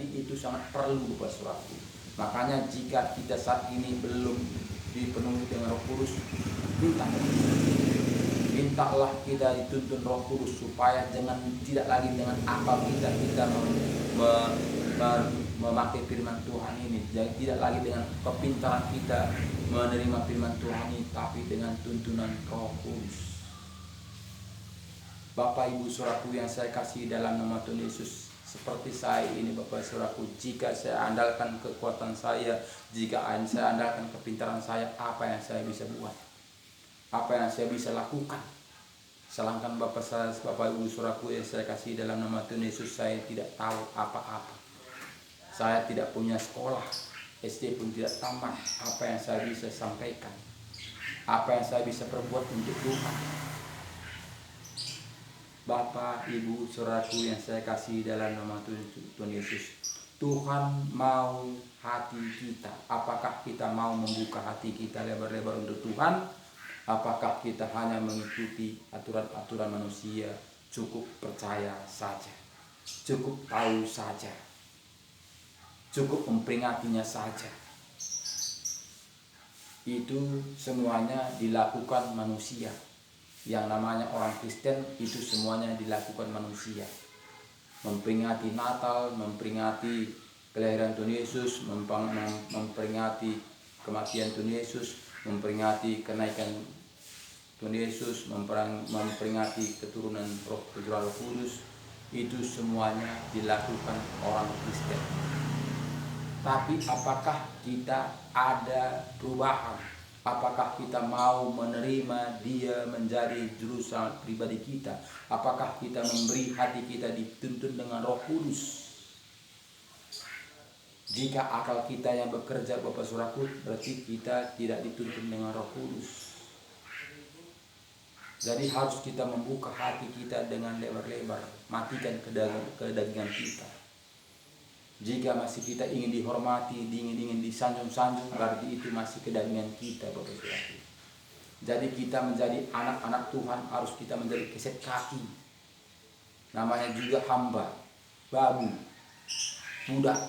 Jadi itu sangat perlu Bapak Saudaraku. Makanya jika kita saat ini belum dipenuhi dengan Roh Kudus, mintalah kita dituntun Roh Kudus supaya tidak lagi dengan akal kita memakai firman Tuhan ini, tidak lagi dengan kepintaran kita menerima firman Tuhan ini, tapi dengan tuntunan Roh Kudus. Bapak Ibu Saudaraku yang saya kasih dalam nama Tuhan Yesus, seperti saya ini Bapak Saudaraku, jika saya andalkan kekuatan saya, jika saya andalkan kepintaran saya, apa yang saya bisa buat? Apa yang saya bisa lakukan? Sedangkan Bapak Ibu Saudaraku yang saya kasih dalam nama Tuhan Yesus, saya tidak tahu apa-apa. Saya tidak punya sekolah, SD pun tidak tamat. Apa yang saya bisa sampaikan? Apa yang saya bisa perbuat untuk Tuhan? Bapak, Ibu, Saudaraku yang saya kasih dalam nama Tuhan Yesus, Tuhan mau hati kita. Apakah kita mau membuka hati kita lebar-lebar untuk Tuhan? Apakah kita hanya mengikuti aturan-aturan manusia? Cukup percaya saja, cukup tahu saja, cukup memperingatinya saja. Itu semuanya dilakukan manusia. Yang namanya orang Kristen itu semuanya dilakukan manusia. Memperingati Natal, memperingati kelahiran Tuhan Yesus, memperingati kematian Tuhan Yesus, memperingati kenaikan Tuhan Yesus, memperingati keturunan Roh Kudus. Itu semuanya dilakukan orang Kristen. Tapi apakah kita ada perubahan? Apakah kita mau menerima Dia menjadi juru selamat pribadi kita? Apakah kita memberi hati kita dituntun dengan Roh Kudus? Jika akal kita yang bekerja Bapak Saudaraku, berarti kita tidak dituntun dengan Roh Kudus. Jadi harus kita membuka hati kita dengan lebar-lebar, matikan kedagingan kita. Jika masih kita ingin dihormati, ingin disanjung-sanjung, berarti itu masih kedagingan kita Bapak Saudaraku. Jadi kita menjadi anak-anak Tuhan harus kita menjadi keset kaki. Namanya juga hamba, babu, budak,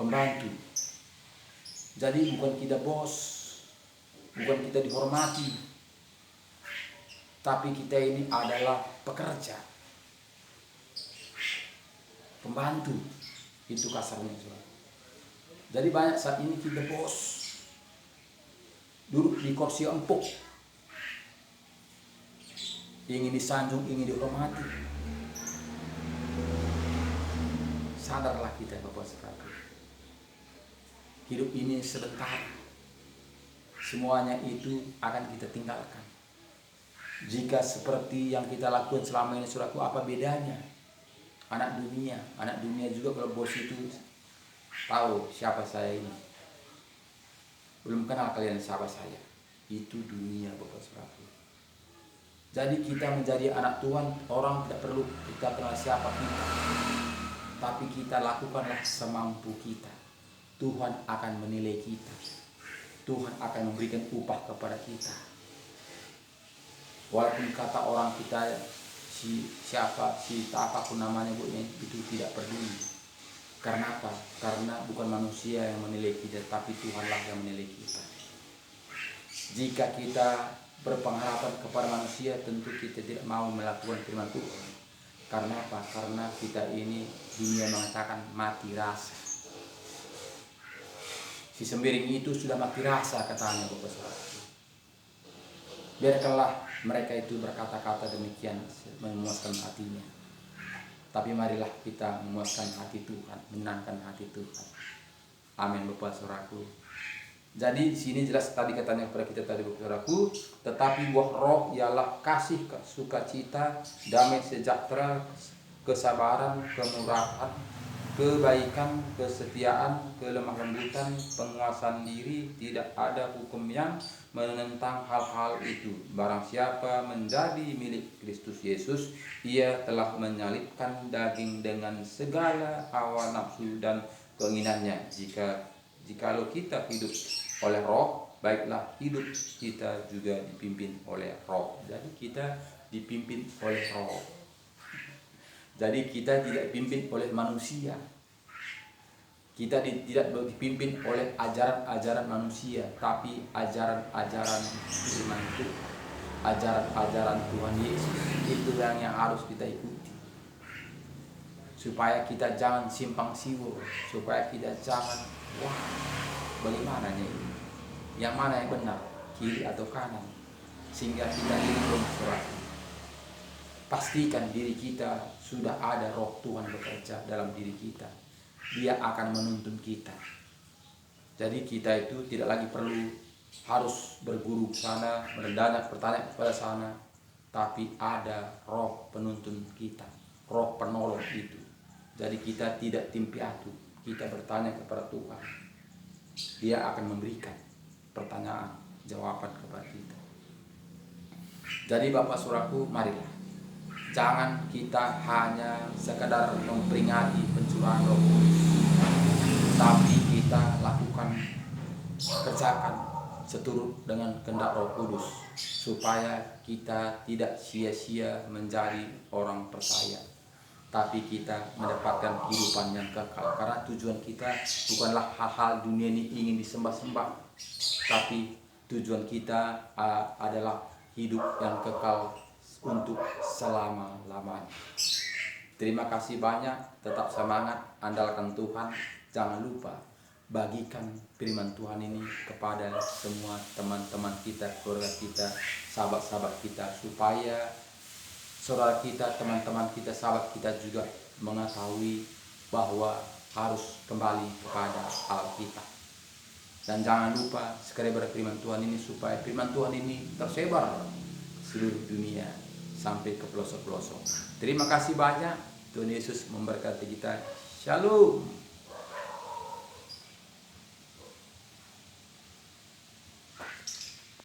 pembantu. Jadi bukan kita bos, bukan kita dihormati, tapi kita ini adalah pekerja, pembantu. Itu kasarnya. Jadi banyak saat ini kita bos, duduk di kursi empuk, ingin disanjung, ingin dihormati. Sadarlah kita Bapak Saudaraku, hidup ini sebentar, semuanya itu akan kita tinggalkan. Jika seperti yang kita lakukan selama ini Saudaraku, apa bedanya? Anak dunia juga kalau bos itu tahu siapa saya ini. Belum kenal kalian siapa saya. Itu dunia Bapak Saudaraku. Jadi kita menjadi anak Tuhan, orang tidak perlu kita kenal siapa kita. Tapi kita lakukanlah semampu kita. Tuhan akan menilai kita. Tuhan akan memberikan upah kepada kita. Walaupun kata orang kita apapun namanya itu tidak peduli. Karena apa? Karena bukan manusia yang menilai kita, tapi Tuhanlah yang menilai kita. Jika kita berpengharapan kepada manusia, tentu kita tidak mau melakukan firman Tuhan. Karena apa? Karena kita ini, dunia mengatakan mati rasa. Si sembiring itu sudah mati rasa katanya Bapak Saudara. Biarkanlah mereka itu berkata-kata demikian memuaskan hatinya. Tapi marilah kita memuaskan hati Tuhan, menyenangkan hati Tuhan. Amin Bapak Saudaraku. Jadi di sini jelas tadi katanya kepada kita tadi Bapak Saudaraku, tetapi buah roh ialah kasih, sukacita, damai sejahtera, kesabaran, kemurahan, kebaikan, kesetiaan, kelemah lembutan, penguasaan diri. Tidak ada hukum yang menentang hal-hal itu. Barang siapa menjadi milik Kristus Yesus, ia telah menyalibkan daging dengan segala hawa nafsu dan keinginannya. Jikalau kita hidup oleh roh, baiklah hidup kita juga dipimpin oleh roh. Jadi kita dipimpin oleh roh. Jadi kita tidak dipimpin oleh manusia. Kita tidak dipimpin oleh ajaran-ajaran manusia, tapi ajaran-ajaran firman Tuhan, ajaran-ajaran Tuhan Yesus. Itu yang harus kita ikuti, supaya kita jangan simpang siur, supaya kita jangan bagaimana nih, yang mana yang benar, kiri atau kanan, sehingga kita belum surat. Pastikan diri kita sudah ada roh Tuhan bekerja dalam diri kita. Dia akan menuntun kita. Jadi kita itu tidak lagi perlu harus berguru ke sana, bertanya kepada sana, tapi ada roh penuntun kita, roh penolong itu. Jadi kita tidak timpiatu, kita bertanya kepada Tuhan. Dia akan memberikan pertanyaan, jawaban kepada kita. Jadi Bapak Saudaraku, marilah jangan kita hanya sekadar memperingati pencurahan Roh Kudus, tapi kita lakukan, kerjakan seturut dengan kehendak Roh Kudus, supaya kita tidak sia-sia menjadi orang percaya, tapi kita mendapatkan kehidupan yang kekal. Karena tujuan kita bukanlah hal-hal dunia ini ingin disembah-sembah, tapi tujuan kita adalah hidup yang kekal untuk selama-lamanya. Terima kasih banyak, tetap semangat, andalkan Tuhan. Jangan lupa bagikan firman Tuhan ini kepada semua teman-teman kita, keluarga kita, sahabat-sahabat kita, supaya saudara kita, teman-teman kita, sahabat kita juga mengetahui bahwa harus kembali kepada Alkitab. Dan jangan lupa sekali berfirman Tuhan ini, supaya firman Tuhan ini tersebar seluruh dunia sampai ke pelosok-pelosok. Terima kasih banyak. Tuhan Yesus memberkati kita. Shalom.